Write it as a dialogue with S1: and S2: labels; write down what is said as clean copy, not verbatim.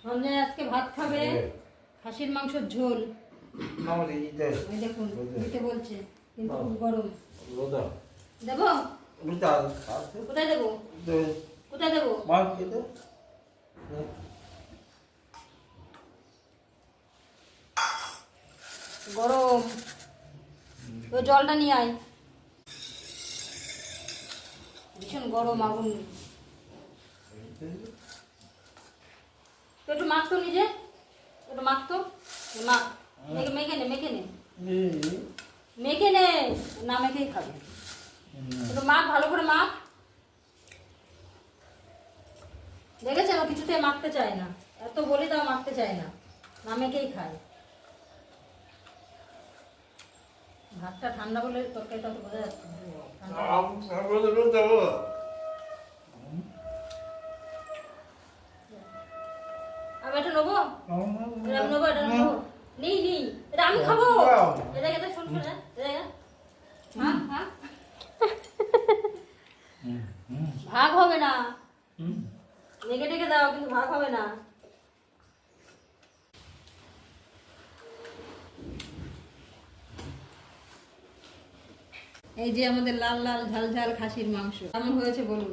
S1: রঞ্জন আজকে ভাত খাবে খাসির মাংসের ঝোল। ওই দেখুন দিতে বলছে কিন্তু খুব গরম। দেবো? কোথায় দেবো? কোথায় দেবো? গরম। ওই জলটা নিয়ে আয়। ভীষণ গরম আগুন। একটু মাখতো নিজে, একটু মাখতো, মাখ, মেখে নে, মেখে নে, মেখে নে, না মেখেই খাবে। একটু মাখ, ভালো করে মাখ। দেখেছেন ও কিছুতে মাখতে চায় না, এত বলি তাও মাখতে চায় না, না মেখেই খায়। ভাতটা ঠান্ডা বলে তরকারিটা তো বোঝা যাচ্ছে আমি এটা নেবো, এটা নেবো, এটা নেবো, নেই নেই, এটা আমি খাবো। এটা এটা শোন শোন, হ্যাঁ হ্যাঁ, ভাগ হবে না, রেখে রেখে দাও, কিন্তু ভাগ হবে না। এই যে আমাদের লাল লাল ঝাল ঝাল খাসির মাংস কেমন হয়েছে বলুন।